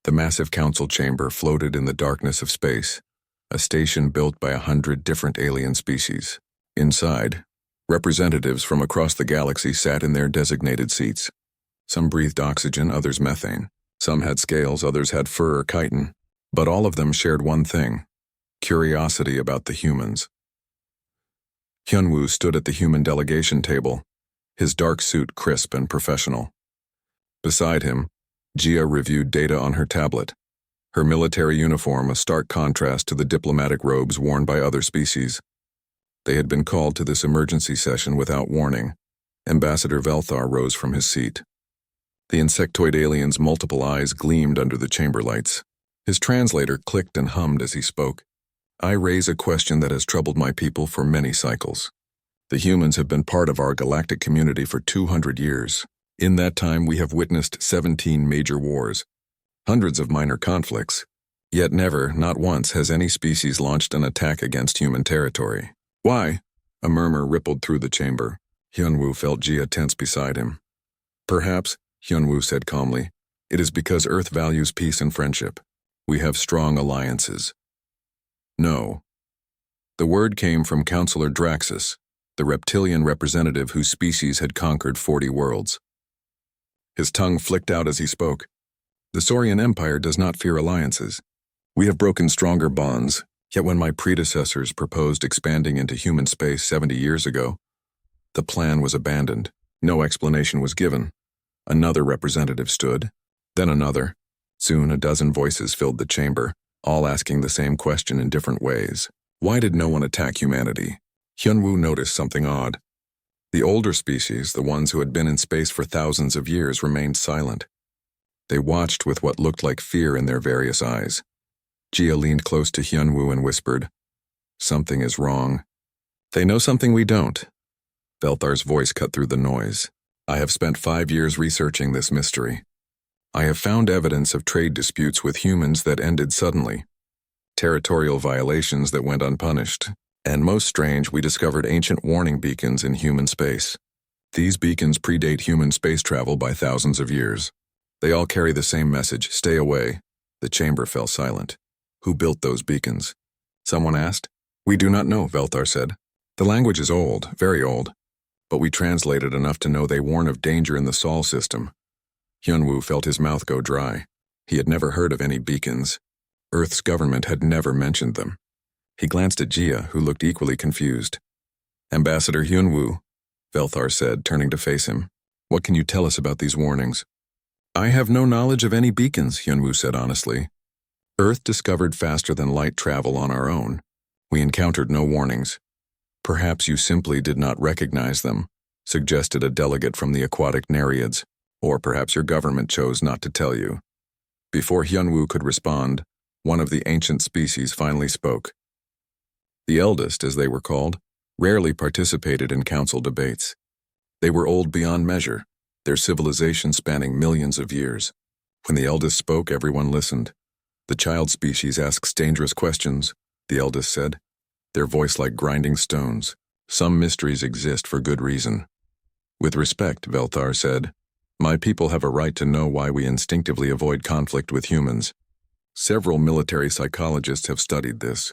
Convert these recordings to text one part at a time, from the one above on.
The massive council chamber floated in the darkness of space, a station built by 100 different alien species. Inside, representatives from across the galaxy sat in their designated seats. Some breathed oxygen, others methane. Some had scales, others had fur or chitin. But all of them shared one thing: curiosity about the humans. Hyunwoo stood at the human delegation table, his dark suit crisp and professional. Beside him, Jia reviewed data on her tablet, her military uniform a stark contrast to the diplomatic robes worn by other species. They had been called to this emergency session without warning. Ambassador Velthar rose from his seat. The insectoid alien's multiple eyes gleamed under the chamber lights. His translator clicked and hummed as he spoke. "I raise a question that has troubled my people for many cycles. The humans have been part of our galactic community for 200 years. In that time, we have witnessed 17 major wars, hundreds of minor conflicts, yet never, not once, has any species launched an attack against human territory. Why?" A murmur rippled through the chamber. Hyunwoo felt Jia tense beside him. "Perhaps," Hyunwoo said calmly, "it is because Earth values peace and friendship. We have strong alliances." "No." The word came from Counselor Draxus, the reptilian representative whose species had conquered 40 worlds. His tongue flicked out as he spoke. "The Saurian Empire does not fear alliances. We have broken stronger bonds, yet when my predecessors proposed expanding into human space 70 years ago, the plan was abandoned. No explanation was given. Another representative stood, then another. Soon a dozen voices filled the chamber, all asking the same question in different ways. Why did no one attack humanity? Hyunwoo noticed something odd. The older species, the ones who had been in space for thousands of years, remained silent. They watched with what looked like fear in their various eyes. Jia leaned close to Hyunwoo and whispered, "Something is wrong." "They know something we don't." Velthar's voice cut through the noise. "I have spent 5 years researching this mystery. I have found evidence of trade disputes with humans that ended suddenly, territorial violations that went unpunished, and most strange, we discovered ancient warning beacons in human space. These beacons predate human space travel by thousands of years. They all carry the same message: stay away." The chamber fell silent. "Who built those beacons?" someone asked. "We do not know," Velthar said. "The language is old, very old, but we translated enough to know they warn of danger in the Sol system." Hyunwoo felt his mouth go dry. He had never heard of any beacons. Earth's government had never mentioned them. He glanced at Jia, who looked equally confused. "Ambassador Hyunwoo," Velthar said, turning to face him, "what can you tell us about these warnings?" "I have no knowledge of any beacons," Hyunwoo said honestly. "Earth discovered faster than light travel on our own. We encountered no warnings." "Perhaps you simply did not recognize them," suggested a delegate from the aquatic Nereids, "or perhaps your government chose not to tell you." Before Hyunwoo could respond, one of the ancient species finally spoke. The eldest, as they were called, rarely participated in council debates. They were old beyond measure, their civilization spanning millions of years. When the eldest spoke, everyone listened. "The child species asks dangerous questions," the eldest said, their voice like grinding stones. "Some mysteries exist for good reason." "With respect," Velthar said, "my people have a right to know why we instinctively avoid conflict with humans. Several military psychologists have studied this.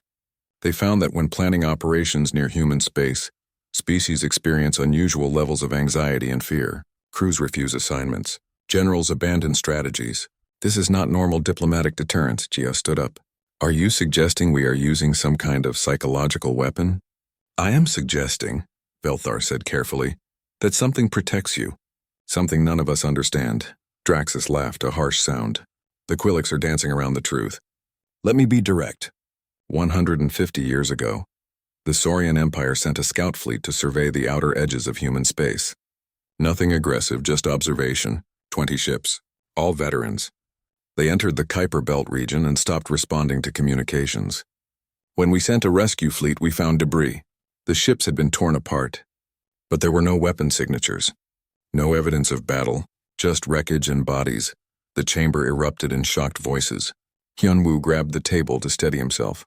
They found that when planning operations near human space, species experience unusual levels of anxiety and fear. Crews refuse assignments. Generals abandon strategies. This is not normal diplomatic deterrence." Jia stood up. "Are you suggesting we are using some kind of psychological weapon?" "I am suggesting," Velthar said carefully, "that something protects you. Something none of us understand." Draxus laughed, a harsh sound. "The Quillics are dancing around the truth. Let me be direct. 150 years ago, the Saurian Empire sent a scout fleet to survey the outer edges of human space. Nothing aggressive, just observation. 20 ships, all veterans. They entered the Kuiper Belt region and stopped responding to communications. When we sent a rescue fleet, we found debris. The ships had been torn apart, but there were no weapon signatures. No evidence of battle, just wreckage and bodies." The chamber erupted in shocked voices. Hyunwoo grabbed the table to steady himself.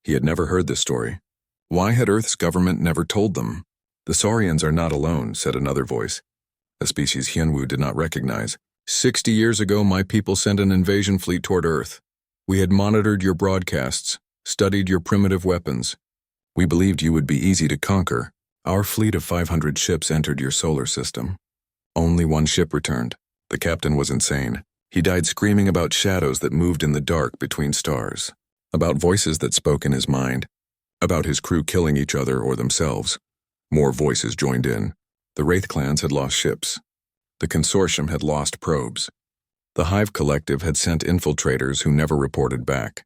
He had never heard this story. Why had Earth's government never told them? "The Saurians are not alone," said another voice, a species Hyunwoo did not recognize. 60 years ago, my people sent an invasion fleet toward Earth. We had monitored your broadcasts, studied your primitive weapons. We believed you would be easy to conquer. Our fleet of 500 ships entered your solar system. Only one ship returned. The captain was insane. He died screaming about shadows that moved in the dark between stars, about voices that spoke in his mind, about his crew killing each other or themselves. More voices joined in. The Wraith clans had lost ships. The consortium had lost probes. The Hive Collective had sent infiltrators who never reported back.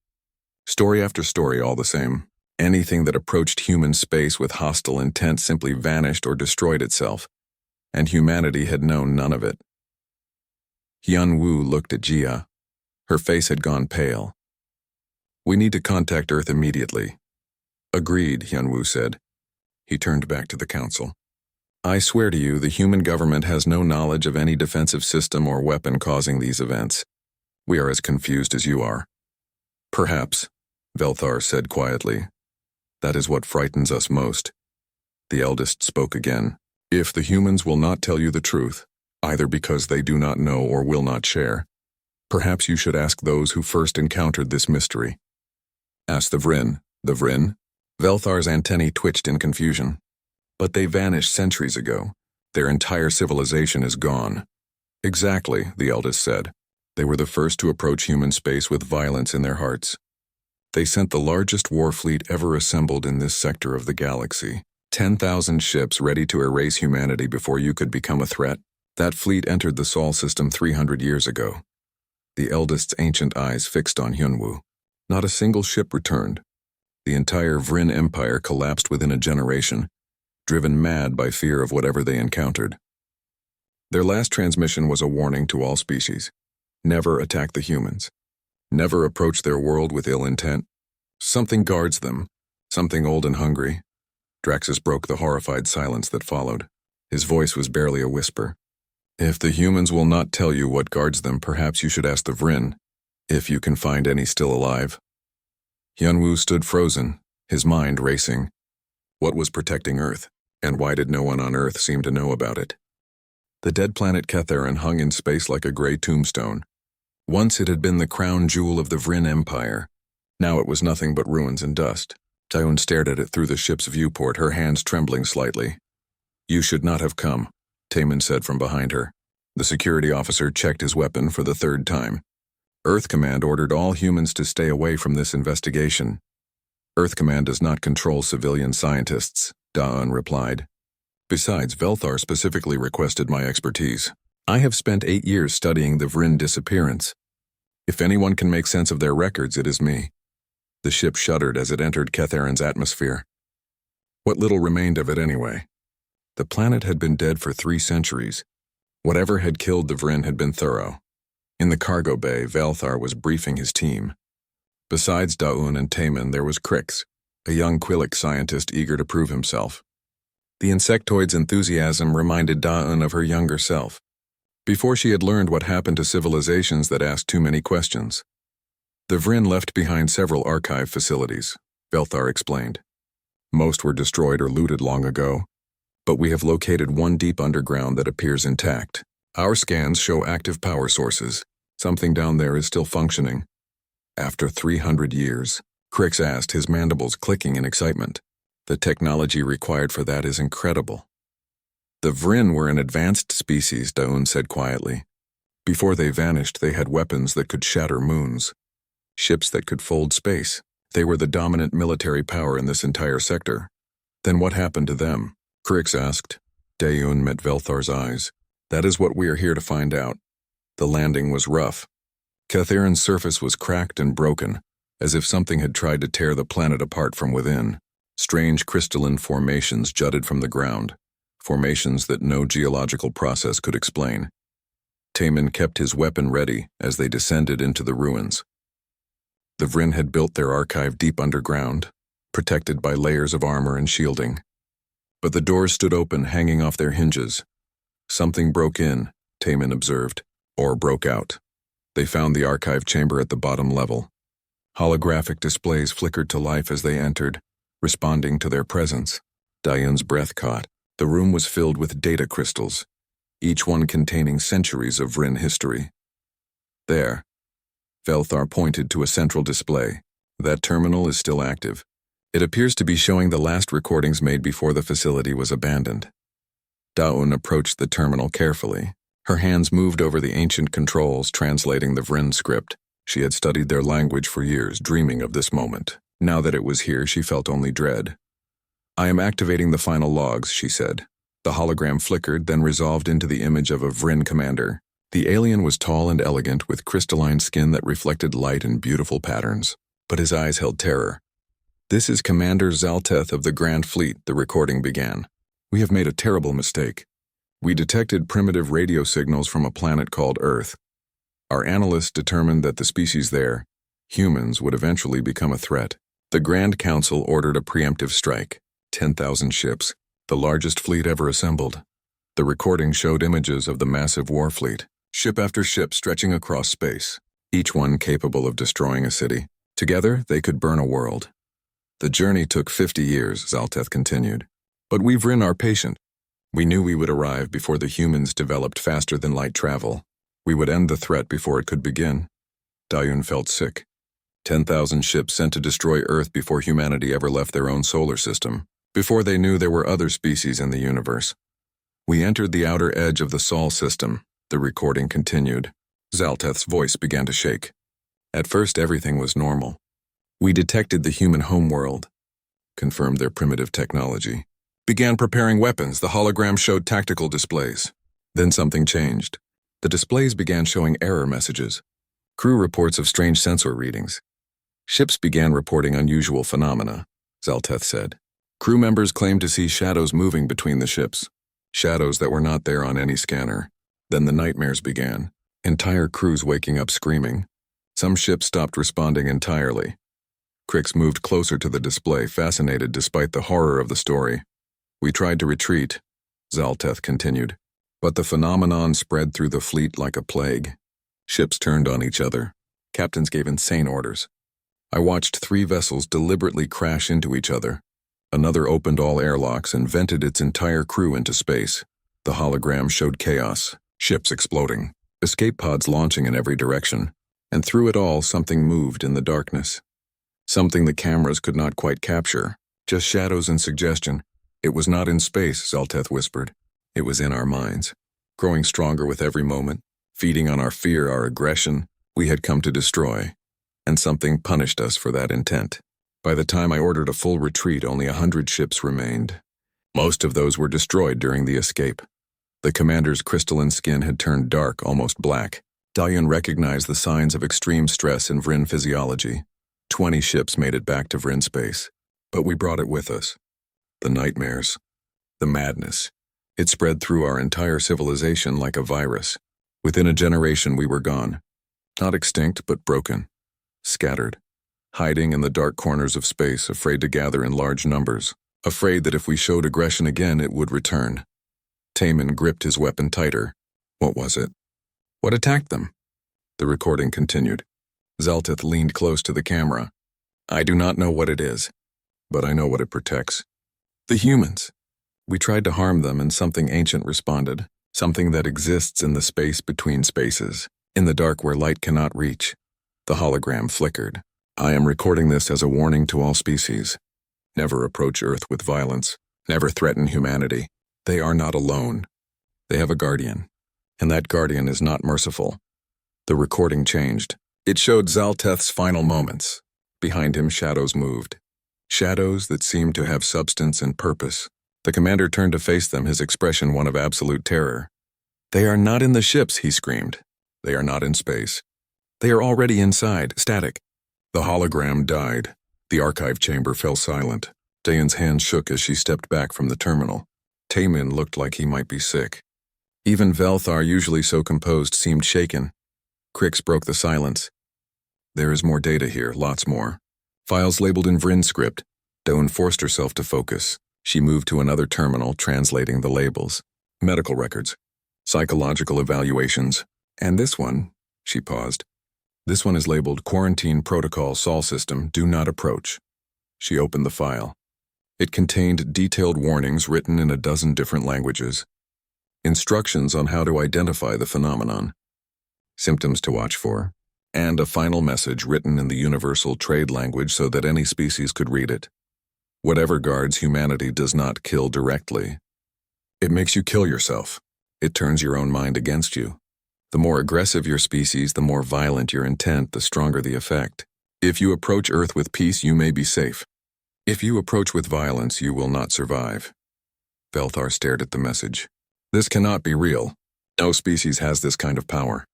Story after story, all the same. Anything that approached human space with hostile intent simply vanished or destroyed itself, and humanity had known none of it. Hyun Woo looked at Jia. Her face had gone pale. We need to contact Earth immediately. Agreed, Hyun Woo said. He turned back to the council. I swear to you, the human government has no knowledge of any defensive system or weapon causing these events. We are as confused as you are. Perhaps, Velthar said quietly. That is what frightens us most. The eldest spoke again. If the humans will not tell you the truth, either because they do not know or will not share, perhaps you should ask those who first encountered this mystery. Ask the Vryn. The Vryn? Velthar's antennae twitched in confusion. But they vanished centuries ago. Their entire civilization is gone. Exactly, the eldest said. They were the first to approach human space with violence in their hearts. They sent the largest war fleet ever assembled in this sector of the galaxy. 10,000 ships ready to erase humanity before you could become a threat. That fleet entered the Sol system 300 years ago. The eldest's ancient eyes fixed on Hyunwoo. Not a single ship returned. The entire Vryn Empire collapsed within a generation, driven mad by fear of whatever they encountered. Their last transmission was a warning to all species. Never attack the humans. Never approach their world with ill intent. Something guards them, something old and hungry. Draxus broke the horrified silence that followed. His voice was barely a whisper. If the humans will not tell you what guards them, perhaps you should ask the Vryn, if you can find any still alive. Hyunwoo stood frozen, his mind racing. What was protecting Earth, and why did no one on Earth seem to know about it? The dead planet Ketharin hung in space like a gray tombstone. Once it had been the crown jewel of the Vryn Empire. Now it was nothing but ruins and dust. Taeun stared at it through the ship's viewport, her hands trembling slightly. You should not have come, Taemin said from behind her. The security officer checked his weapon for the third time. Earth Command ordered all humans to stay away from this investigation. Earth Command does not control civilian scientists, Daeun replied. Besides, Velthar specifically requested my expertise. I have spent 8 years studying the Vryn disappearance. If anyone can make sense of their records, it is me. The ship shuddered as it entered Ketharin's atmosphere. What little remained of it anyway? The planet had been dead for 3 centuries. Whatever had killed the Vryn had been thorough. In the cargo bay, Velthar was briefing his team. Besides Daeun and Taemin, there was Crix, a young Quillic scientist eager to prove himself. The insectoid's enthusiasm reminded Daeun of her younger self, before she had learned what happened to civilizations that asked too many questions. The Vryn left behind several archive facilities, Velthar explained. Most were destroyed or looted long ago, but we have located one deep underground that appears intact. Our scans show active power sources. Something down there is still functioning. After 300 years, Crix asked, his mandibles clicking in excitement. The technology required for that is incredible. The Vryn were an advanced species, Daeun said quietly. Before they vanished, they had weapons that could shatter moons. Ships that could fold space. They were the dominant military power in this entire sector. Then what happened to them? Crix asked. Daeun met Velthar's eyes. That is what we are here to find out. The landing was rough. Ketharin's surface was cracked and broken, as if something had tried to tear the planet apart from within. Strange crystalline formations jutted from the ground, formations that no geological process could explain. Taemin kept his weapon ready as they descended into the ruins. The Vryn had built their archive deep underground, protected by layers of armor and shielding. But the doors stood open, hanging off their hinges. Something broke in, Taemin observed, or broke out. They found the archive chamber at the bottom level. Holographic displays flickered to life as they entered, responding to their presence. Daeun's breath caught. The room was filled with data crystals. each one containing centuries of Vryn history. There. Velthar pointed to a central display. That terminal is still active. It appears to be showing the last recordings made before the facility was abandoned. Daun approached the terminal carefully. Her hands moved over the ancient controls, translating the Vryn script. She had studied their language for years, dreaming of this moment. Now that it was here, she felt only dread. "I am activating the final logs," she said. The hologram flickered, then resolved into the image of a Vryn commander. The alien was tall and elegant, with crystalline skin that reflected light in beautiful patterns. But his eyes held terror. "This is Commander Zalteth of the Grand Fleet," the recording began. "We have made a terrible mistake. We detected primitive radio signals from a planet called Earth. Our analysts determined that the species there, humans, would eventually become a threat. The Grand Council ordered a preemptive strike. 10,000 ships, the largest fleet ever assembled. The recording showed images of the massive war fleet, ship after ship stretching across space, each one capable of destroying a city. Together, they could burn a world. The journey took 50 years, Zalteth continued. But we've Vryn are patient. We knew we would arrive before the humans developed faster than light travel. We would end the threat before it could begin." Dayun felt sick. 10,000 ships sent to destroy Earth before humanity ever left their own solar system, before they knew there were other species in the universe. "We entered the outer edge of the Sol system," the recording continued. Zalteth's voice began to shake. "At first everything was normal. We detected the human homeworld, confirmed their primitive technology, began preparing weapons. The hologram showed tactical displays. Then something changed. The displays began showing error messages, crew reports of strange sensor readings. Ships began reporting unusual phenomena," Zalteth said. "Crew members claimed to see shadows moving between the ships, shadows that were not there on any scanner. Then the nightmares began, entire crews waking up screaming. Some ships stopped responding entirely." Crix moved closer to the display, fascinated despite the horror of the story. "We tried to retreat," Zalteth continued, "but the phenomenon spread through the fleet like a plague. Ships turned on each other. Captains gave insane orders. I watched 3 vessels deliberately crash into each other. Another opened all airlocks and vented its entire crew into space. The hologram showed chaos, ships exploding, escape pods launching in every direction. And through it all, something moved in the darkness. Something the cameras could not quite capture, just shadows and suggestion. It was not in space," Zalteth whispered. "It was in our minds, growing stronger with every moment, feeding on our fear, our aggression. We had come to destroy, and something punished us for that intent. By the time I ordered a full retreat, only 100 ships remained. Most of those were destroyed during the escape. The commander's crystalline skin had turned dark, almost black. Dayun recognized the signs of extreme stress in Vryn physiology. 20 ships made it back to Vryn space, but we brought it with us. The nightmares, the madness. It spread through our entire civilization like a virus. Within a generation we were gone. Not extinct, but broken. Scattered. Hiding in the dark corners of space, afraid to gather in large numbers. Afraid that if we showed aggression again, it would return." Taman gripped his weapon tighter. "What was it? What attacked them?" The recording continued. Zalteth leaned close to the camera. "I do not know what it is, but I know what it protects. The humans. We tried to harm them, and something ancient responded. Something that exists in the space between spaces, in the dark where light cannot reach." The hologram flickered. "I am recording this as a warning to all species. Never approach Earth with violence. Never threaten humanity. They are not alone. They have a guardian, and that guardian is not merciful." The recording changed. It showed Zalteth's final moments. Behind him, shadows moved. Shadows that seemed to have substance and purpose. The commander turned to face them, his expression one of absolute terror. "They are not in the ships," he screamed. "They are not in space. They are already inside, static." The hologram died. The archive chamber fell silent. Dayun's hand shook as she stepped back from the terminal. Taman looked like he might be sick. Even Velthar, usually so composed, seemed shaken. Crix broke the silence. "There is more data here, lots more. Files labeled in Vryn script." Dayun forced herself to focus. She moved to another terminal, translating the labels. "Medical records, psychological evaluations, and this one," she paused. "This one is labeled Quarantine Protocol Sol System, Do Not Approach." She opened the file. It contained detailed warnings written in a dozen different languages. instructions on how to identify the phenomenon, symptoms to watch for, and a final message written in the universal trade language so that any species could read it. Whatever guards humanity does not kill directly. It makes you kill yourself. It turns your own mind against you. The more aggressive your species, the more violent your intent, the stronger the effect. If you approach Earth with peace, you may be safe. If you approach with violence, you will not survive. Velthar stared at the message. This cannot be real. No species has this kind of power.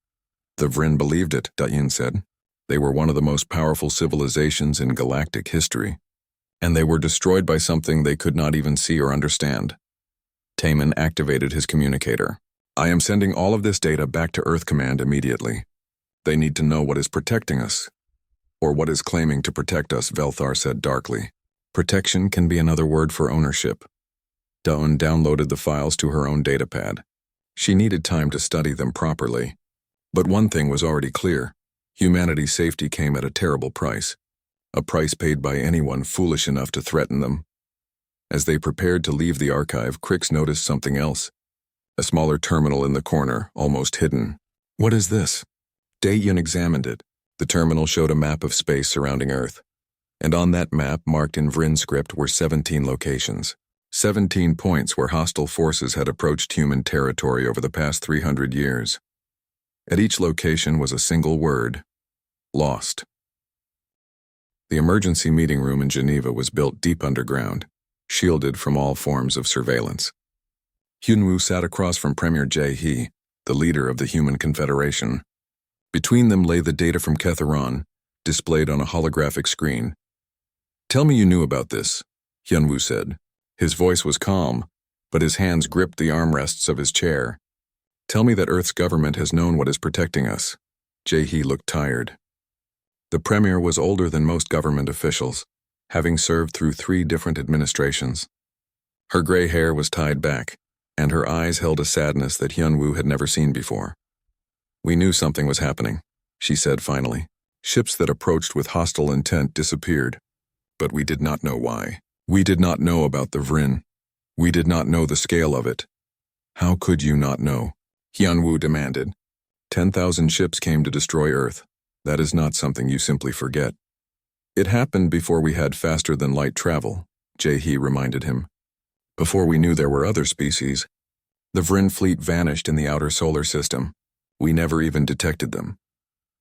The Vryn believed it, Dayin said. They were one of the most powerful civilizations in galactic history. And they were destroyed by something they could not even see or understand. Taman activated his communicator. I am sending all of this data back to Earth Command immediately. They need to know what is protecting us. Or what is claiming to protect us, Velthar said darkly. Protection can be another word for ownership. Dawn downloaded the files to her own datapad. She needed time to study them properly. But one thing was already clear. Humanity's safety came at a terrible price. A price paid by anyone foolish enough to threaten them. As they prepared to leave the archive, Crix noticed something else. A smaller terminal in the corner, almost hidden. What is this? Dayin examined it. The terminal showed a map of space surrounding Earth. And on that map, marked in Vryn script, were 17 locations. 17 points where hostile forces had approached human territory over the past 300 years. At each location was a single word: lost. The emergency meeting room in Geneva was built deep underground, shielded from all forms of surveillance. Hyunwoo sat across from Premier Jae-hee, the leader of the Human Confederation. Between them lay the data from Ketheron, displayed on a holographic screen. Tell me you knew about this, Hyunwoo said. His voice was calm, but his hands gripped the armrests of his chair. Tell me that Earth's government has known what is protecting us. Jae-hee looked tired. The Premier was older than most government officials, having served through 3 different administrations. Her gray hair was tied back, and her eyes held a sadness that Hyunwoo had never seen before. We knew something was happening, she said finally. Ships that approached with hostile intent disappeared. But we did not know why. We did not know about the Vryn. We did not know the scale of it. How could you not know? Hyunwoo demanded. 10,000 ships came to destroy Earth. That is not something you simply forget. It happened before we had faster-than-light travel, Jae-hee reminded him. Before we knew there were other species. The Vryn fleet vanished in the outer solar system. We never even detected them.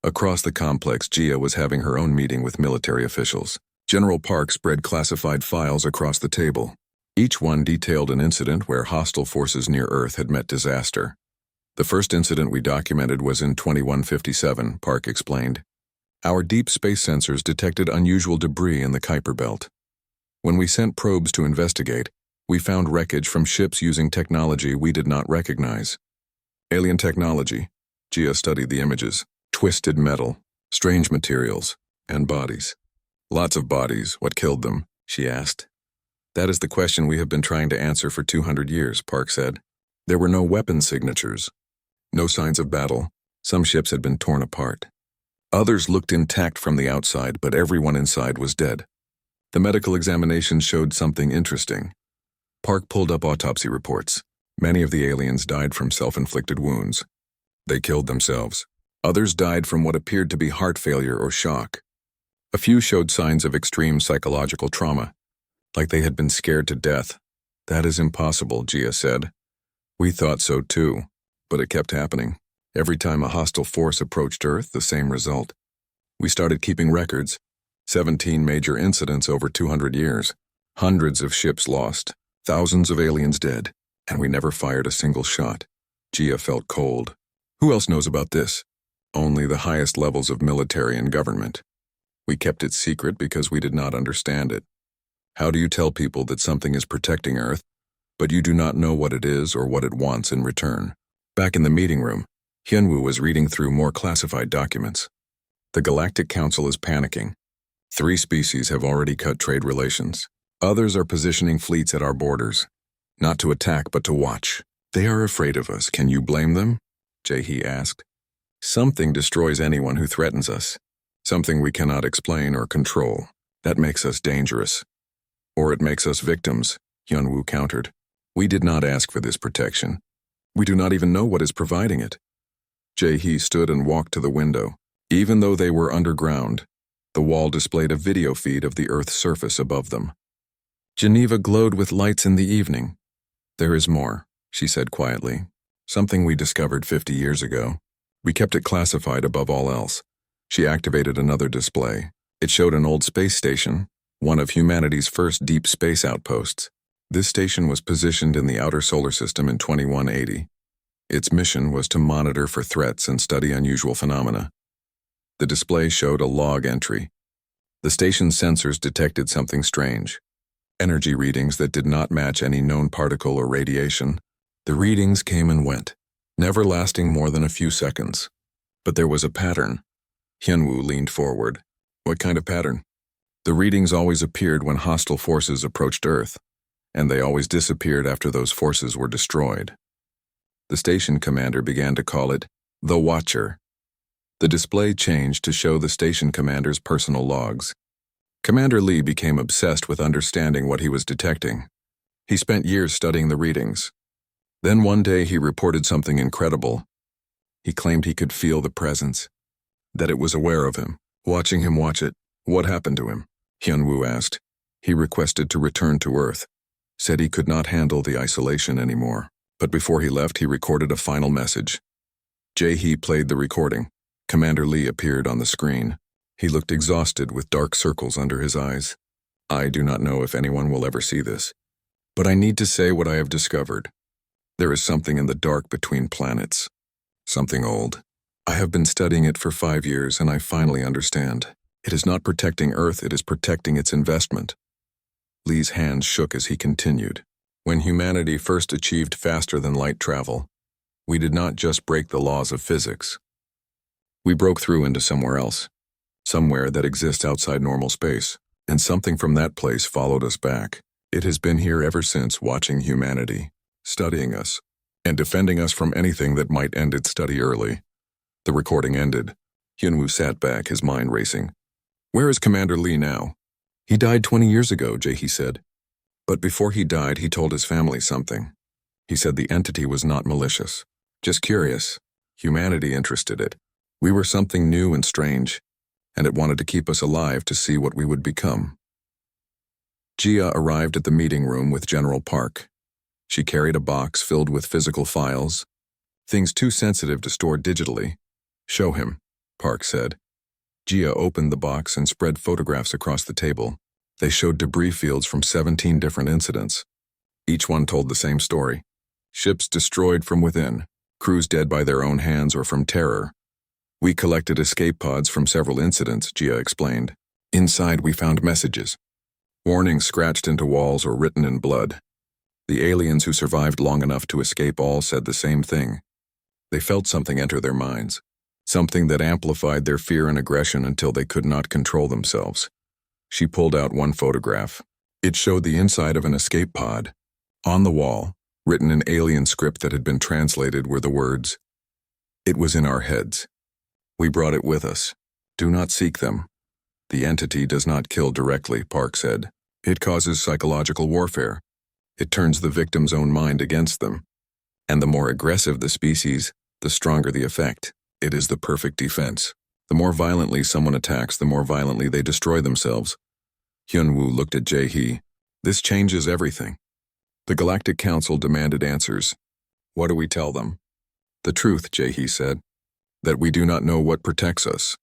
Across the complex, Gia was having her own meeting with military officials. General Park spread classified files across the table. Each one detailed an incident where hostile forces near Earth had met disaster. The first incident we documented was in 2157, Park explained. Our deep space sensors detected unusual debris in the Kuiper Belt. When we sent probes to investigate, we found wreckage from ships using technology we did not recognize. Alien technology. Gia studied the images. Twisted metal, strange materials, and bodies. Lots of bodies. What killed them? She asked. That is the question we have been trying to answer for 200 years, Park said. There were no weapon signatures. No signs of battle. Some ships had been torn apart. Others looked intact from the outside, but everyone inside was dead. The medical examination showed something interesting. Park pulled up autopsy reports. Many of the aliens died from self-inflicted wounds. They killed themselves. Others died from what appeared to be heart failure or shock. A few showed signs of extreme psychological trauma, like they had been scared to death. That is impossible, Gia said. We thought so too, but it kept happening. Every time a hostile force approached Earth, the same result. We started keeping records. 17 major incidents over 200 years. Hundreds of ships lost. Thousands of aliens dead. And we never fired a single shot. Gia felt cold. Who else knows about this? Only the highest levels of military and government. We kept it secret because we did not understand it. How do you tell people that something is protecting Earth, but you do not know what it is or what it wants in return? Back in the meeting room, Hyunwoo was reading through more classified documents. The Galactic Council is panicking. 3 species have already cut trade relations. Others are positioning fleets at our borders. Not to attack, but to watch. They are afraid of us. Can you blame them? Jae-hee asked. Something destroys anyone who threatens us. Something we cannot explain or control. That makes us dangerous. Or it makes us victims, Hyunwoo countered. We did not ask for this protection. We do not even know what is providing it. Jae-hee stood and walked to the window. Even though they were underground, the wall displayed a video feed of the Earth's surface above them. Geneva glowed with lights in the evening. There is more, she said quietly. Something we discovered 50 years ago. We kept it classified above all else. She activated another display. It showed an old space station, one of humanity's first deep space outposts. This station was positioned in the outer solar system in 2180. Its mission was to monitor for threats and study unusual phenomena. The display showed a log entry. The station's sensors detected something strange. Energy readings that did not match any known particle or radiation. The readings came and went, never lasting more than a few seconds. But there was a pattern. Hyunwoo leaned forward. What kind of pattern? The readings always appeared when hostile forces approached Earth, and they always disappeared after those forces were destroyed. The station commander began to call it the Watcher. The display changed to show the station commander's personal logs. Commander Lee became obsessed with understanding what he was detecting. He spent years studying the readings. Then one day he reported something incredible. He claimed he could feel the presence, that it was aware of him, watching him watch it. What happened to him? Hyunwoo asked. He requested to return to Earth, said he could not handle the isolation anymore. But before he left, he recorded a final message. Jae-hee played the recording. Commander Lee appeared on the screen. He looked exhausted with dark circles under his eyes. I do not know if anyone will ever see this, but I need to say what I have discovered. There is something in the dark between planets. Something old. I have been studying it for 5 years and I finally understand. It is not protecting Earth, it is protecting its investment. Lee's hands shook as he continued. When humanity first achieved faster-than-light travel, we did not just break the laws of physics. We broke through into somewhere else, somewhere that exists outside normal space, and something from that place followed us back. It has been here ever since, watching humanity, studying us, and defending us from anything that might end its study early. The recording ended. Hyunwoo sat back, his mind racing. Where is Commander Lee now? He died 20 years ago, Jae-hee said. But before he died, he told his family something. He said the entity was not malicious, just curious. Humanity interested it. We were something new and strange, and it wanted to keep us alive to see what we would become. Jia arrived at the meeting room with General Park. She carried a box filled with physical files, things too sensitive to store digitally. Show him, Park said. Jia opened the box and spread photographs across the table. They showed debris fields from 17 different incidents. Each one told the same story. Ships destroyed from within, crews dead by their own hands or from terror. We collected escape pods from several incidents, Jia explained. Inside we found messages. Warnings scratched into walls or written in blood. The aliens who survived long enough to escape all said the same thing. They felt something enter their minds, something that amplified their fear and aggression until they could not control themselves. She pulled out one photograph. It showed the inside of an escape pod. On the wall, written in alien script that had been translated, were the words, "It was in our heads. We brought it with us. Do not seek them. The entity does not kill directly," Park said. It causes psychological warfare. It turns the victim's own mind against them. And the more aggressive the species, the stronger the effect. It is the perfect defense. The more violently someone attacks, the more violently they destroy themselves. Hyunwoo looked at Jae-hee. This changes everything. The Galactic Council demanded answers. What do we tell them? The truth, Jae-hee said. That we do not know what protects us.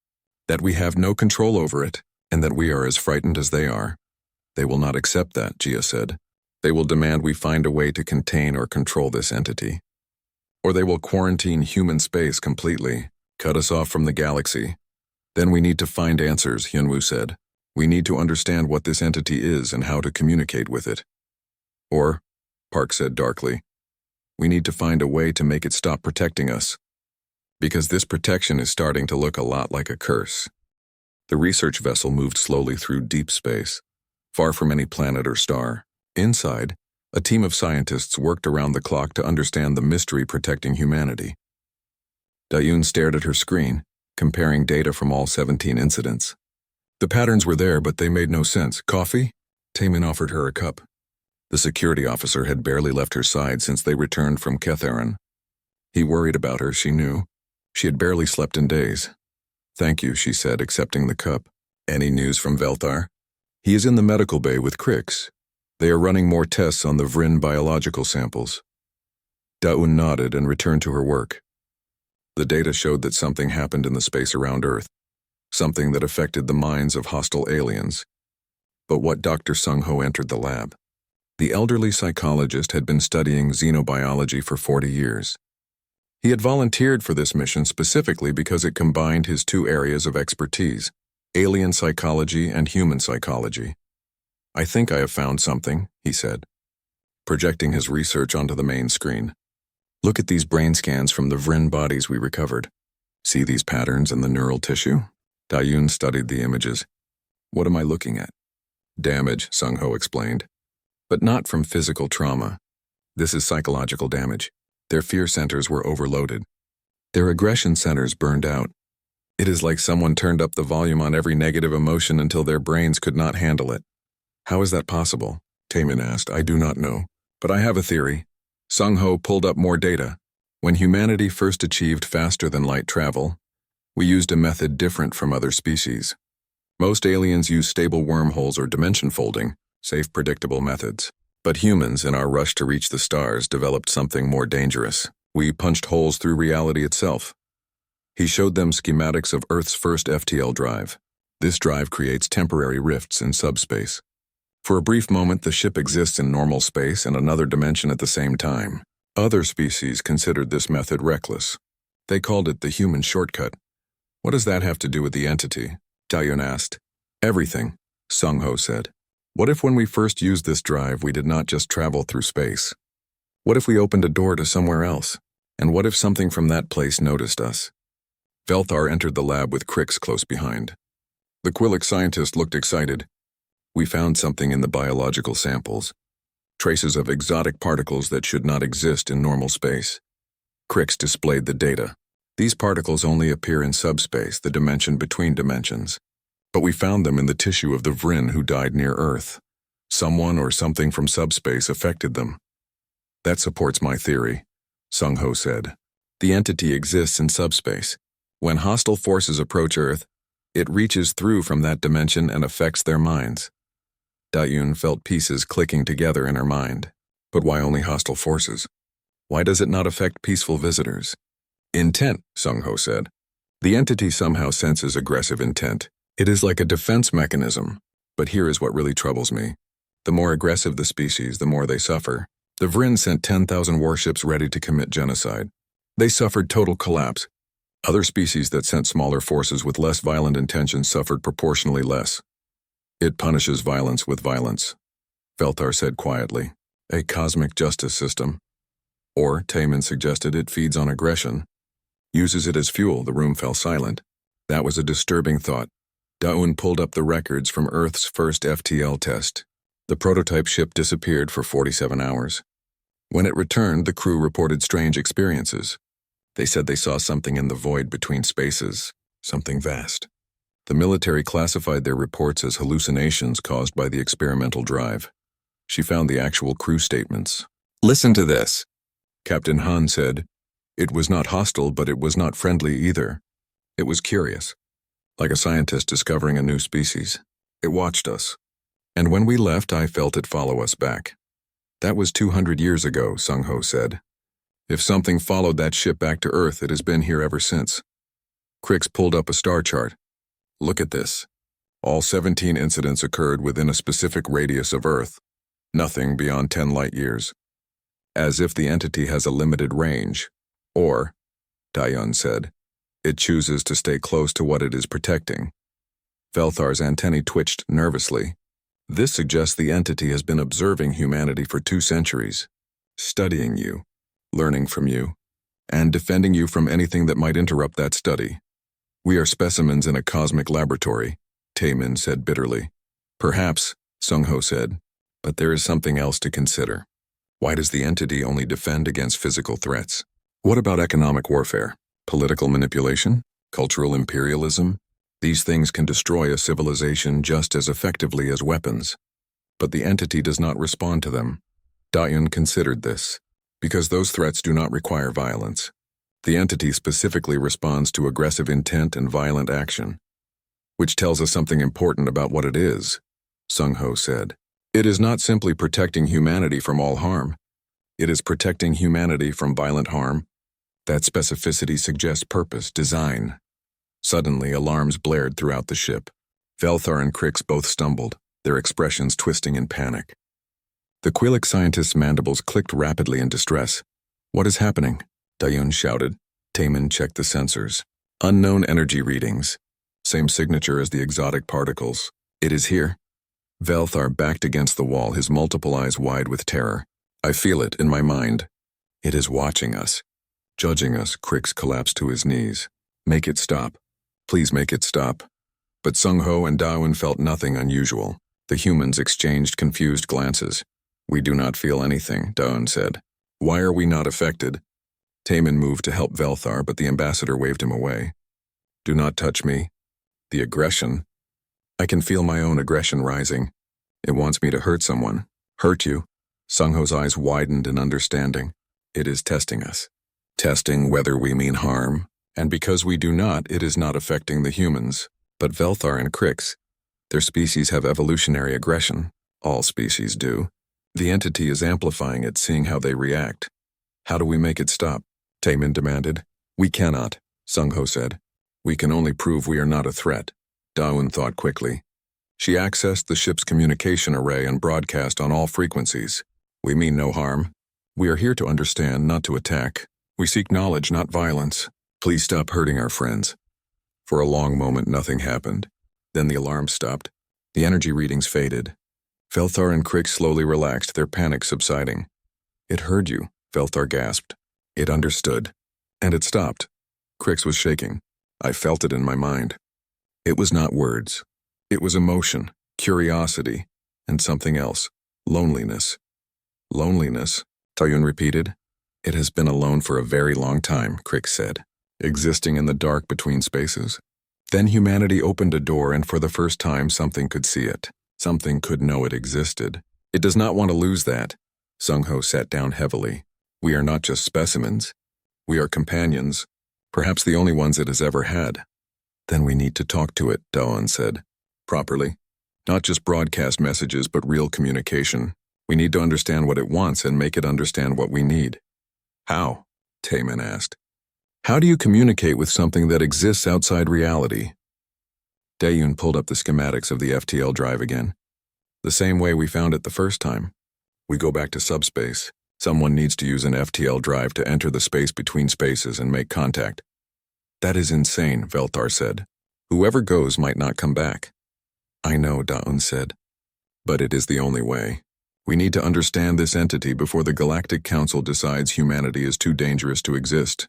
That we have no control over it, and that we are as frightened as they are. They will not accept that, Jia said. They will demand we find a way to contain or control this entity. Or they will quarantine human space completely, cut us off from the galaxy. Then we need to find answers, Hyunwoo said. We need to understand what this entity is and how to communicate with it. Or, Park said darkly, we need to find a way to make it stop protecting us. Because this protection is starting to look a lot like a curse. The research vessel moved slowly through deep space, far from any planet or star. Inside, a team of scientists worked around the clock to understand the mystery protecting humanity. Dayun stared at her screen, comparing data from all 17 incidents. The patterns were there, but they made no sense. Coffee? Taemin offered her a cup. The security officer had barely left her side since they returned from Ketharan. He worried about her, she knew. She had barely slept in days. "Thank you," she said, accepting the cup. "Any news from Velthar?" "He is in the medical bay with Crix. They are running more tests on the Vryn biological samples." Daun nodded and returned to her work. The data showed that something happened in the space around Earth, something that affected the minds of hostile aliens. But what Dr. Sung-Ho entered the lab. The elderly psychologist had been studying xenobiology for 40 years. He had volunteered for this mission specifically because it combined his two areas of expertise, alien psychology and human psychology. "I think I have found something," he said, projecting his research onto the main screen. "Look at these brain scans from the Vryn bodies we recovered. See these patterns in the neural tissue?" Daun studied the images. "What am I looking at?" "Damage," Sung-Ho explained. "But not from physical trauma. This is psychological damage. Their fear centers were overloaded. Their aggression centers burned out. It is like someone turned up the volume on every negative emotion until their brains could not handle it." "How is that possible?" Taemin asked. "I do not know, but I have a theory." Sung-Ho pulled up more data. "When humanity first achieved faster-than-light travel, we used a method different from other species. Most aliens use stable wormholes or dimension folding, safe, predictable methods. But humans, in our rush to reach the stars, developed something more dangerous. We punched holes through reality itself." He showed them schematics of Earth's first FTL drive. This drive creates temporary rifts in subspace. For a brief moment, the ship exists in normal space and another dimension at the same time. Other species considered this method reckless. They called it the human shortcut. "What does that have to do with the entity?" Daun asked. "Everything," Sung-Ho said. "What if when we first used this drive we did not just travel through space? What if we opened a door to somewhere else? And what if something from that place noticed us?" Velthar entered the lab with Crix close behind. The Quillic scientist looked excited. "We found something in the biological samples. Traces of exotic particles that should not exist in normal space." Crix displayed the data. "These particles only appear in subspace, the dimension between dimensions. But we found them in the tissue of the Vryn who died near Earth. Someone or something from subspace affected them." "That supports my theory," Sung-Ho said. "The entity exists in subspace. When hostile forces approach Earth, it reaches through from that dimension and affects their minds." Daun felt pieces clicking together in her mind. "But why only hostile forces? Why does it not affect peaceful visitors?" "Intent," Sung-Ho said. "The entity somehow senses aggressive intent. It is like a defense mechanism. But here is what really troubles me. The more aggressive the species, the more they suffer. The Vryn sent 10,000 warships ready to commit genocide. They suffered total collapse. Other species that sent smaller forces with less violent intentions suffered proportionally less. It punishes violence with violence," Velthar said quietly. "A cosmic justice system. Or, Taemin suggested, it feeds on aggression. Uses it as fuel." The room fell silent. That was a disturbing thought. Daun pulled up the records from Earth's first FTL test. The prototype ship disappeared for 47 hours. When it returned, the crew reported strange experiences. They said they saw something in the void between spaces, something vast. The military classified their reports as hallucinations caused by the experimental drive. She found the actual crew statements. "Listen to this," Captain Han said. "It was not hostile, but it was not friendly either. It was curious. Like a scientist discovering a new species. It watched us. And when we left, I felt it follow us back." "That was 200 years ago," Sung-Ho said. "If something followed that ship back to Earth, it has been here ever since." Crix pulled up a star chart. "Look at this. All 17 incidents occurred within a specific radius of Earth. Nothing beyond 10 light years. As if the entity has a limited range. Or," Daun said, "it chooses to stay close to what it is protecting." Velthar's antennae twitched nervously. "This suggests the entity has been observing humanity for 2 centuries, studying you, learning from you, and defending you from anything that might interrupt that study. We are specimens in a cosmic laboratory," Taemin said bitterly. "Perhaps," Sung-Ho said, "but there is something else to consider. Why does the entity only defend against physical threats? What about economic warfare? Political manipulation? Cultural imperialism? These things can destroy a civilization just as effectively as weapons. But the entity does not respond to them." Daun considered this. "Because those threats do not require violence. The entity specifically responds to aggressive intent and violent action, which tells us something important about what it is, Sung-Ho said. It is not simply protecting humanity from all harm. It is protecting humanity from violent harm. That specificity suggests purpose, design. Suddenly, alarms blared throughout the ship. Velthar and Crix both stumbled, their expressions twisting in panic. The Quilic scientist's mandibles clicked rapidly in distress. What is happening? Dayun shouted. Taemin checked the sensors. Unknown energy readings. Same signature as the exotic particles. It is here. Velthar backed against the wall, his multiple eyes wide with terror. I feel it in my mind. It is watching us. Judging us, Crix collapsed to his knees. Make it stop. Please make it stop. But Sung-Ho and Dayun felt nothing unusual. The humans exchanged confused glances. We do not feel anything, Dayun said. Why are we not affected? Taemin moved to help Velthar, but the ambassador waved him away. Do not touch me. The aggression. I can feel my own aggression rising. It wants me to hurt someone. Hurt you? Sung-Ho's eyes widened in understanding. It is testing us. Testing whether we mean harm, and because we do not, it is not affecting the humans. But Velthar and Crix, their species have evolutionary aggression. All species do. The entity is amplifying it, seeing how they react. How do we make it stop? Taemin demanded. We cannot, Sung-Ho said. We can only prove we are not a threat. Dayun thought quickly. She accessed the ship's communication array and broadcast on all frequencies. We mean no harm. We are here to understand, not to attack. We seek knowledge, not violence. Please stop hurting our friends. For a long moment, nothing happened. Then the alarm stopped. The energy readings faded. Velthar and Crix slowly relaxed, their panic subsiding. It heard you, Velthar gasped. It understood. And it stopped. Crix was shaking. I felt it in my mind. It was not words. It was emotion, curiosity, and something else. Loneliness. Loneliness, Dayun repeated. It has been alone for a very long time, Crix said, existing in the dark between spaces. Then humanity opened a door, and for the first time something could see it. Something could know it existed. It does not want to lose that. Sung-Ho sat down heavily. We are not just specimens. We are companions, perhaps the only ones it has ever had. Then we need to talk to it, Dayun said. Properly. Not just broadcast messages, but real communication. We need to understand what it wants and make it understand what we need. How? Taemin asked. How do you communicate with something that exists outside reality? Dayun pulled up the schematics of the FTL drive again. The same way we found it the first time. We go back to subspace. Someone needs to use an FTL drive to enter the space between spaces and make contact. That is insane, Velthar said. Whoever goes might not come back. I know, Dayun said. But it is the only way. We need to understand this entity before the Galactic Council decides humanity is too dangerous to exist.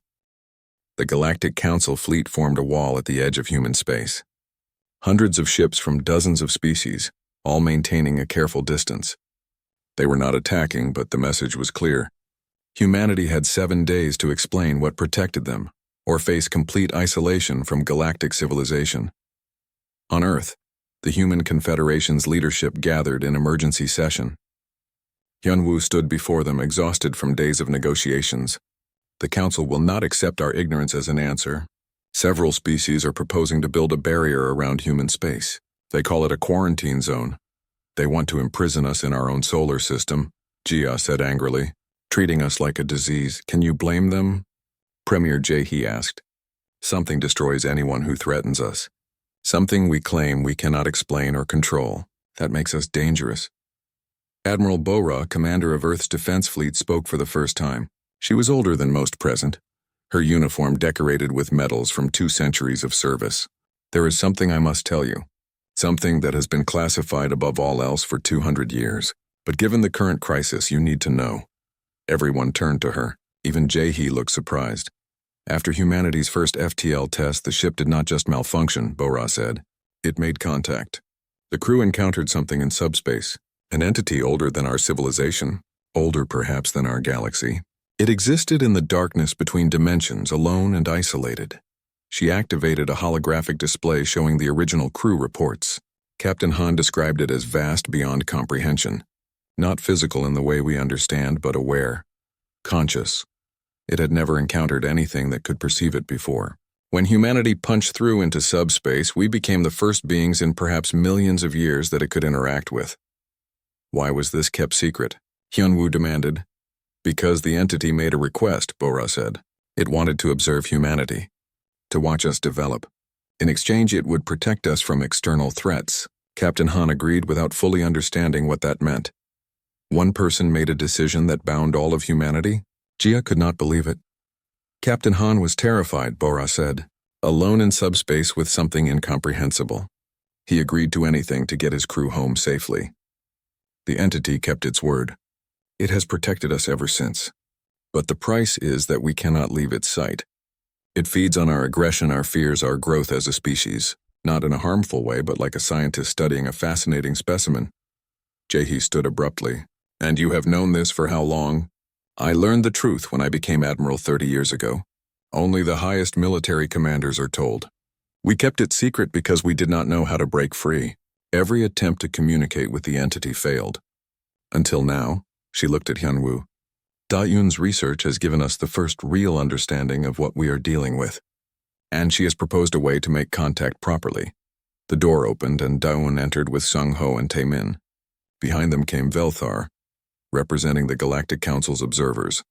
The Galactic Council fleet formed a wall at the edge of human space. Hundreds of ships from dozens of species, all maintaining a careful distance. They were not attacking, but the message was clear. Humanity had 7 days to explain what protected them, or face complete isolation from galactic civilization. On Earth, the Human Confederation's leadership gathered in emergency session. Hyunwoo stood before them, exhausted from days of negotiations. The Council will not accept our ignorance as an answer. Several species are proposing to build a barrier around human space. They call it a quarantine zone. They want to imprison us in our own solar system, Jia said angrily, treating us like a disease. Can you blame them? Premier Jae-hee asked. Something destroys anyone who threatens us. Something we claim we cannot explain or control. That makes us dangerous. Admiral Bora, commander of Earth's defense fleet, spoke for the first time. She was older than most present, her uniform decorated with medals from 2 centuries of service. There is something I must tell you. Something that has been classified above all else for 200 years. But given the current crisis, you need to know. Everyone turned to her. Even Jae-hee looked surprised. After humanity's first FTL test, the ship did not just malfunction, Bora said. It made contact. The crew encountered something in subspace, an entity older than our civilization, older perhaps than our galaxy. It existed in the darkness between dimensions, alone and isolated. She activated a holographic display showing the original crew reports. Captain Han described it as vast beyond comprehension. Not physical in the way we understand, but aware. Conscious. It had never encountered anything that could perceive it before. When humanity punched through into subspace, we became the first beings in perhaps millions of years that it could interact with. Why was this kept secret? Hyunwoo demanded. Because the entity made a request, Bora said. It wanted to observe humanity, to watch us develop. In exchange, it would protect us from external threats. Captain Han agreed without fully understanding what that meant. One person made a decision that bound all of humanity? Jia could not believe it. Captain Han was terrified, Bora said, alone in subspace with something incomprehensible. He agreed to anything to get his crew home safely. The entity kept its word. It has protected us ever since. But the price is that we cannot leave its sight. It feeds on our aggression, our fears, our growth as a species, not in a harmful way, but like a scientist studying a fascinating specimen. Jae-hee stood abruptly. And you have known this for how long? I learned the truth when I became Admiral 30 years ago. Only the highest military commanders are told. We kept it secret because we did not know how to break free. Every attempt to communicate with the entity failed. Until now, she looked at Hyunwoo. Da-Yoon's research has given us the first real understanding of what we are dealing with. And she has proposed a way to make contact properly. The door opened and Da-Yoon entered with Sung-ho and Tae-min. Behind them came Velthar, representing the Galactic Council's observers.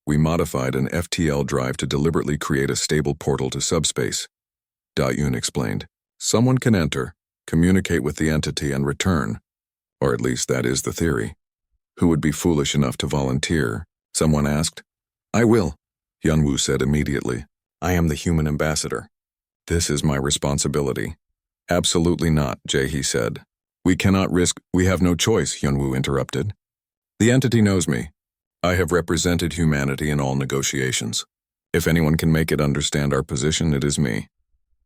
We modified an FTL drive to deliberately create a stable portal to subspace. Da-Yoon explained. Someone can enter, communicate with the entity, and return. Or at least that is the theory. Who would be foolish enough to volunteer? Someone asked. I will, Hyunwoo said immediately. I am the human ambassador. This is my responsibility. Absolutely not, Jae-hee said. We cannot risk. We have no choice, Hyunwoo interrupted. The entity knows me. I have represented humanity in all negotiations. If anyone can make it understand our position, it is me.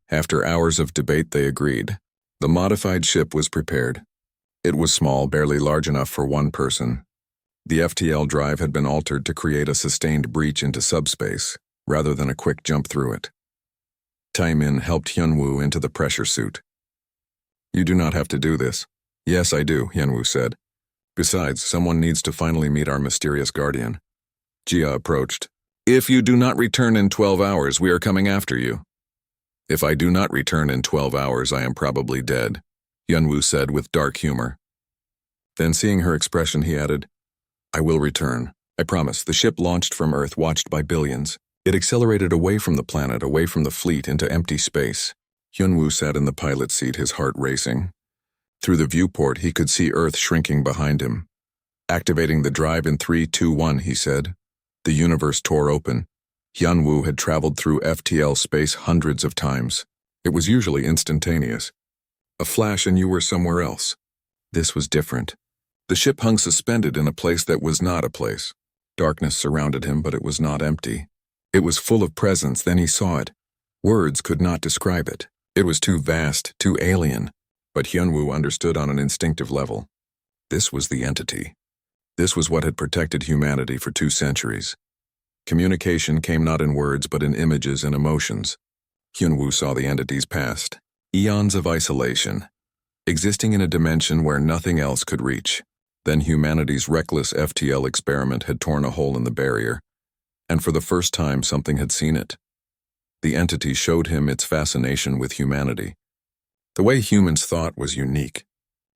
After hours of debate, they agreed. The modified ship was prepared. It was small, barely large enough for one person. The FTL drive had been altered to create a sustained breach into subspace, rather than a quick jump through it. Tae-min helped Hyunwoo into the pressure suit. You do not have to do this. Yes, I do, Hyunwoo said. Besides, someone needs to finally meet our mysterious guardian. Jia approached. If you do not return in 12 hours, we are coming after you. If I do not return in 12 hours, I am probably dead, Hyunwoo said with dark humor. Then seeing her expression, he added, I will return. I promise. The ship launched from Earth, watched by billions. It accelerated away from the planet, away from the fleet, into empty space. Hyunwoo sat in the pilot's seat, his heart racing. Through the viewport, he could see Earth shrinking behind him. Activating the drive in 3, 2, 1, he said. The universe tore open. Hyunwoo had traveled through FTL space hundreds of times. It was usually instantaneous. A flash and you were somewhere else. This was different. The ship hung suspended in a place that was not a place. Darkness surrounded him, but it was not empty. It was full of presence, then he saw it. Words could not describe it. It was too vast, too alien. But Hyunwoo understood on an instinctive level. This was the entity. This was what had protected humanity for 2 centuries. Communication came not in words but in images and emotions. Hyunwoo saw the entity's past. Eons of isolation, existing in a dimension where nothing else could reach. Then humanity's reckless FTL experiment had torn a hole in the barrier, and for the first time something had seen it. The entity showed him its fascination with humanity. The way humans thought was unique.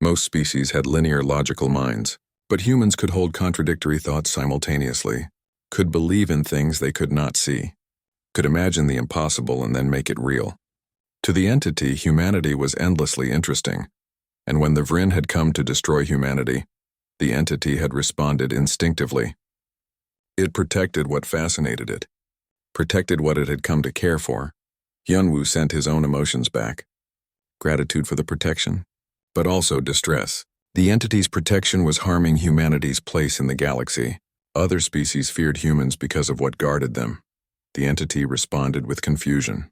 Most species had linear logical minds, but humans could hold contradictory thoughts simultaneously, could believe in things they could not see, could imagine the impossible and then make it real. To the entity, humanity was endlessly interesting, and when the Vryn had come to destroy humanity, the entity had responded instinctively. It protected what fascinated it, protected what it had come to care for. Hyunwoo sent his own emotions back. Gratitude for the protection, but also distress. The entity's protection was harming humanity's place in the galaxy. Other species feared humans because of what guarded them. The entity responded with confusion.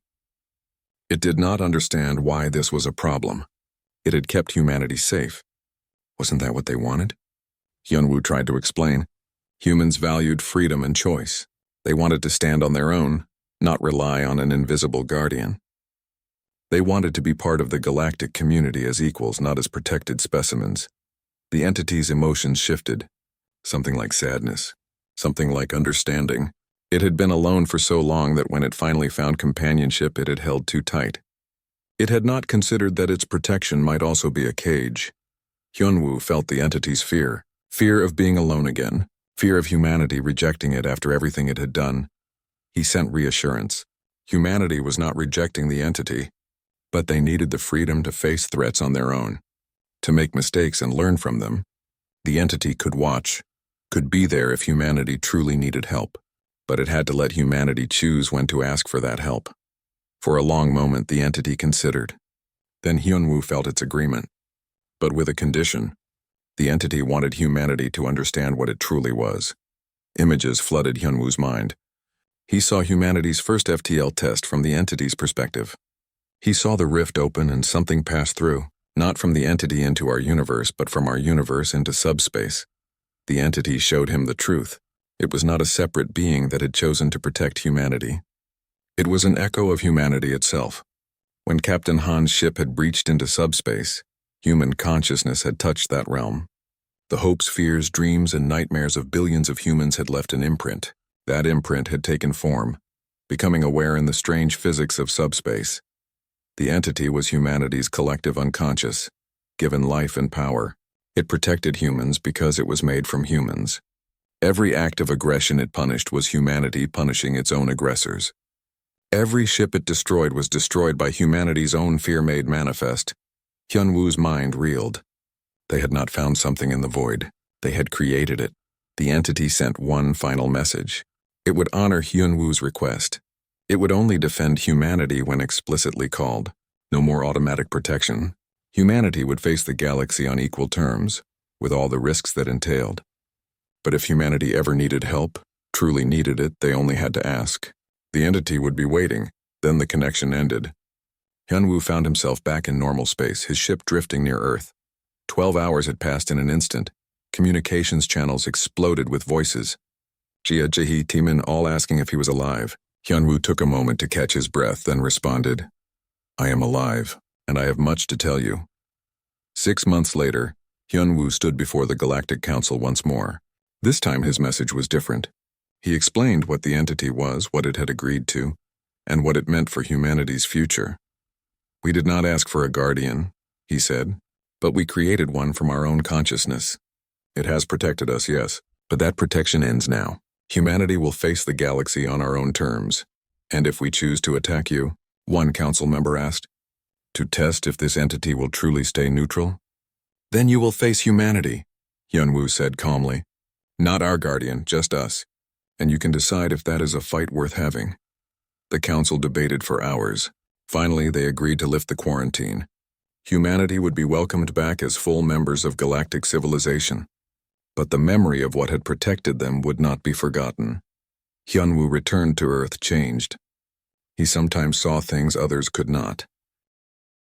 It did not understand why this was a problem. It had kept humanity safe. Wasn't that what they wanted? Hyunwoo tried to explain. Humans valued freedom and choice. They wanted to stand on their own, not rely on an invisible guardian. They wanted to be part of the galactic community as equals, not as protected specimens. The entity's emotions shifted. Something like sadness, something like understanding, It had been alone for so long that when it finally found companionship, it had held too tight. It had not considered that its protection might also be a cage. Hyunwoo felt the entity's fear of being alone again, fear of humanity rejecting it after everything it had done. He sent reassurance. Humanity was not rejecting the entity, but they needed the freedom to face threats on their own, to make mistakes and learn from them. The entity could watch, could be there if humanity truly needed help, but it had to let humanity choose when to ask for that help. For a long moment, the entity considered. Then Hyunwoo felt its agreement, but with a condition. The entity wanted humanity to understand what it truly was. Images flooded Hyunwoo's mind. He saw humanity's first FTL test from the entity's perspective. He saw the rift open and something pass through, not from the entity into our universe, but from our universe into subspace. The entity showed him the truth. It was not a separate being that had chosen to protect humanity. It was an echo of humanity itself. When Captain Han's ship had breached into subspace, human consciousness had touched that realm. The hopes, fears, dreams, and nightmares of billions of humans had left an imprint. That imprint had taken form, becoming aware in the strange physics of subspace. The entity was humanity's collective unconscious, given life and power. It protected humans because it was made from humans. Every act of aggression it punished was humanity punishing its own aggressors. Every ship it destroyed was destroyed by humanity's own fear made manifest. Hyunwoo's mind reeled. They had not found something in the void. They had created it. The entity sent one final message. It would honor Hyunwoo's request. It would only defend humanity when explicitly called. No more automatic protection. Humanity would face the galaxy on equal terms, with all the risks that entailed. But if humanity ever needed help, truly needed it, they only had to ask. The entity would be waiting. Then the connection ended. Hyunwoo found himself back in normal space, his ship drifting near Earth. 12 hours had passed in an instant. Communications channels exploded with voices. Jia, Jae, Timin all asking if he was alive. Hyunwoo took a moment to catch his breath, then responded, "I am alive, and I have much to tell you." 6 months later, Hyunwoo stood before the Galactic Council once more. This time his message was different. He explained what the entity was, what it had agreed to, and what it meant for humanity's future. "We did not ask for a guardian," he said, "but we created one from our own consciousness. It has protected us, yes, but that protection ends now. Humanity will face the galaxy on our own terms. And if we choose to attack you," one council member asked, "to test if this entity will truly stay neutral?" "Then you will face humanity," Hyunwoo said calmly. "Not our guardian, just us. And you can decide if that is a fight worth having." The council debated for hours. Finally, they agreed to lift the quarantine. Humanity would be welcomed back as full members of galactic civilization. But the memory of what had protected them would not be forgotten. Hyunwoo returned to Earth changed. He sometimes saw things others could not.